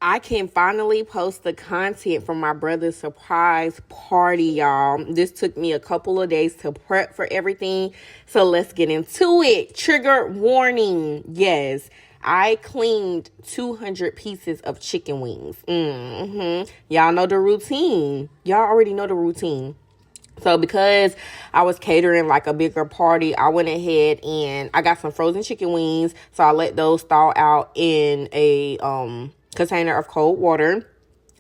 I can finally post the content from my brother's surprise party, y'all. This took me a couple of days to prep for everything. So let's get into it. Trigger warning. Yes, I cleaned 200 pieces of chicken wings. Y'all know the routine. Y'all already know the routine. So because I was catering like a bigger party, I went ahead and I got some frozen chicken wings. So I let those thaw out in a container of cold water.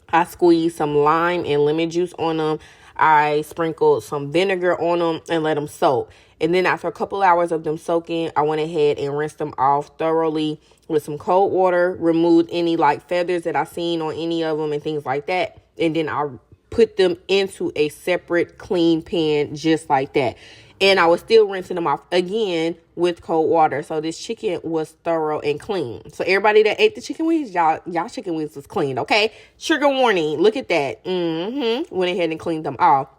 I squeezed some lime and lemon juice on them. I sprinkled some vinegar on them and let them soak. And then after a couple hours of them soaking, I went ahead and rinsed them off thoroughly with some cold water, removed any like feathers that I seen on any of them and things like that. And then I put them into a separate clean pan just like that. And I was still rinsing them off again with cold water. So this chicken was thorough and clean. So everybody that ate the chicken wings, y'all chicken wings was clean, okay? Trigger warning. Look at that. Went ahead and cleaned them off.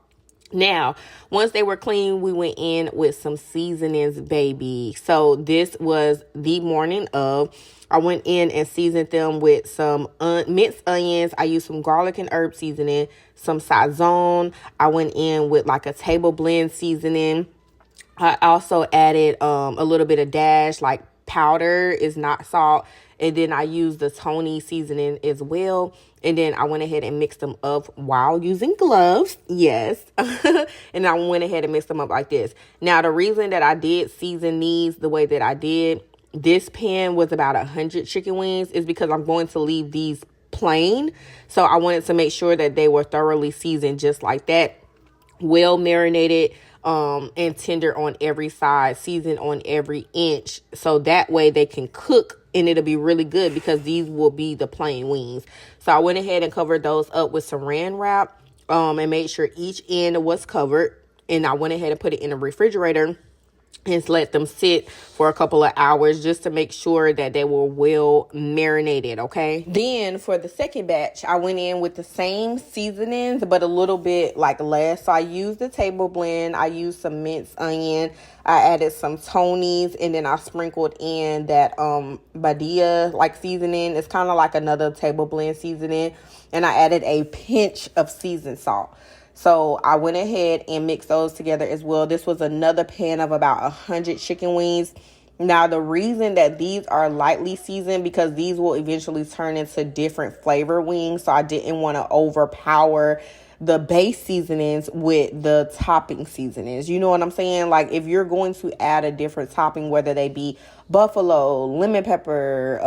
Now, once they were clean, we went in with some seasonings, baby. So this was the morning of. I went in and seasoned them with some minced onions. I used some garlic and herb seasoning, some sazon. I went in with like a table blend seasoning. I also added a little bit of dash, like powder is not salt. And then I used the Tony seasoning as well. And then I went ahead and mixed them up while using gloves. Yes. And I went ahead and mixed them up like this. Now, the reason that I did season these the way that I did, this pan was about 100 chicken wings, is because I'm going to leave these plain. So I wanted to make sure that they were thoroughly seasoned just like that. Well marinated and tender on every side, seasoned on every inch. So that way they can cook and it'll be really good because these will be the plain wings. So I went ahead and covered those up with saran wrap and made sure each end was covered. And I went ahead and put it in the refrigerator and let them sit for a couple of hours just to make sure that they were well marinated, okay? Then for the second batch, I went in with the same seasonings, but a little bit like less. So I used the table blend. I used some minced onion. I added some Tony's, and then I sprinkled in that Badia like seasoning. It's kind of like another table blend seasoning. And I added a pinch of seasoned salt. So I went ahead and mixed those together as well. This was another pan of about 100 chicken wings. Now, the reason that these are lightly seasoned, because these will eventually turn into different flavor wings. So I didn't want to overpower the base seasonings with the topping seasonings. You know what I'm saying? Like if you're going to add a different topping, whether they be buffalo, lemon pepper,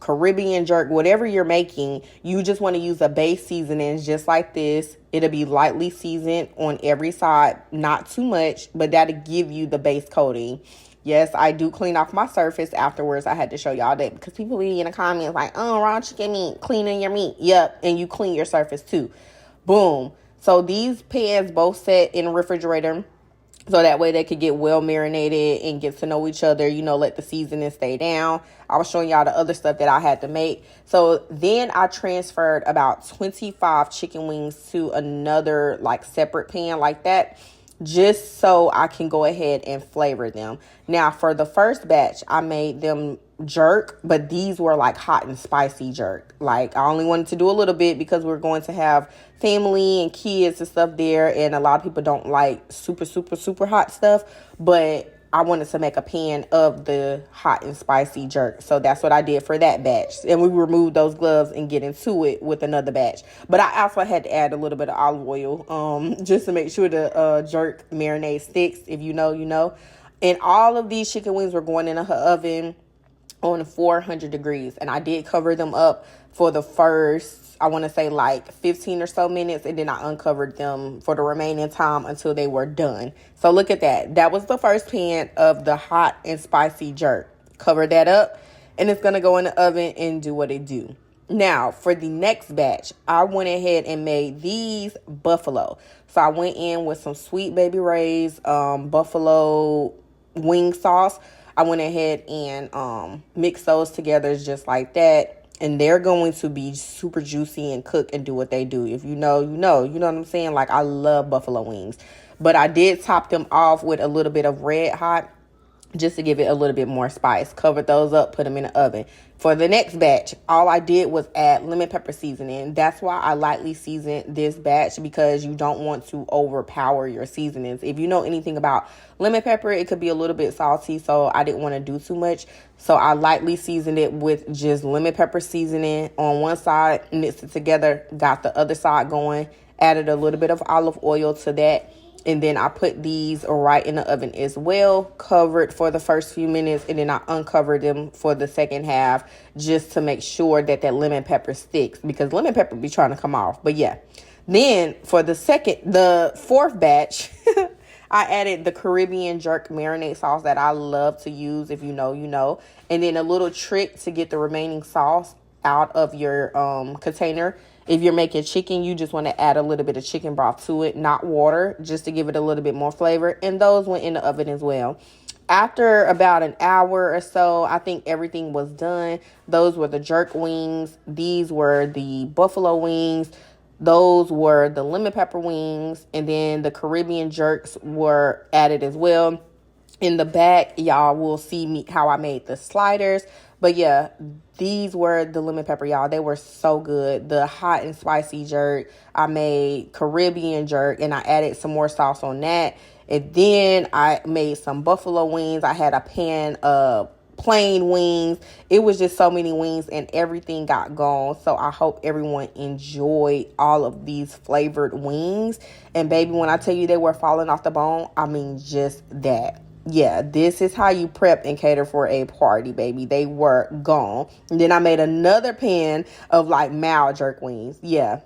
Caribbean jerk, whatever you're making, you just want to use a base seasonings just like this. It'll be lightly seasoned on every side, not too much, but that'll give you the base coating. Yes, I do clean off my surface afterwards. I had to show y'all that because people be in the comments like, oh, raw chicken meat, cleaning your meat. Yep, and you clean your surface too. Boom. So these pans both set in the refrigerator so that way they could get well marinated and get to know each other, you know, let the seasoning stay down. I was showing y'all the other stuff that I had to make. So then I transferred about 25 chicken wings to another like separate pan like that, just so I can go ahead and flavor them. Now, for the first batch, I made them jerk, but these were like hot and spicy jerk. Like I only wanted to do a little bit because we're going to have family and kids and stuff there, and a lot of people don't like super hot stuff, but I wanted to make a pan of the hot and spicy jerk. So that's what I did for that batch. And we removed those gloves and get into it with another batch. But I also had to add a little bit of olive oil just to make sure the jerk marinade sticks. If you know, you know. And all of these chicken wings were going in an oven on 400 degrees. And I did cover them up for the first, I want to say like 15 or so minutes. And then I uncovered them for the remaining time until they were done. So look at that. That was the first pan of the hot and spicy jerk. Cover that up and it's going to go in the oven and do what it do. Now, for the next batch, I went ahead and made these buffalo. So I went in with some Sweet Baby Ray's buffalo wing sauce. I went ahead and mixed those together just like that. And they're going to be super juicy and cook and do what they do. If you know, you know. You know what I'm saying? Like, I love buffalo wings. But I did top them off with a little bit of red hot just to give it a little bit more spice. Covered those up, put them in the oven. For the next batch, all I did was add lemon pepper seasoning. That's why I lightly seasoned this batch, because you don't want to overpower your seasonings. If you know anything about lemon pepper, it could be a little bit salty, so I didn't want to do too much. So I lightly seasoned it with just lemon pepper seasoning on one side, mixed it together, got the other side going, added a little bit of olive oil to that. And then I put these right in the oven as well, covered for the first few minutes, and then I uncovered them for the second half just to make sure that that lemon pepper sticks, because lemon pepper be trying to come off. But yeah, then for the fourth batch, I added the Caribbean jerk marinade sauce that I love to use. If you know, you know. And then a little trick to get the remaining sauce out of your container. If you're making chicken, you just want to add a little bit of chicken broth to it, not water, just to give it a little bit more flavor. And those went in the oven as well. After about an hour or so, I think everything was done. Those were the jerk wings. These were the buffalo wings. Those were the lemon pepper wings. And then the Caribbean jerks were added as well. In the back, y'all will see me how I made the sliders. But yeah, these were the lemon pepper, y'all. They were so good. The hot and spicy jerk. I made Caribbean jerk, and I added some more sauce on that. And then I made some buffalo wings. I had a pan of plain wings. It was just so many wings, and everything got gone. So I hope everyone enjoyed all of these flavored wings. And baby, when I tell you they were falling off the bone, I mean just that. Yeah, this is how you prep and cater for a party, baby. They were gone. And then I made another pan of like mild jerk wings. Yeah.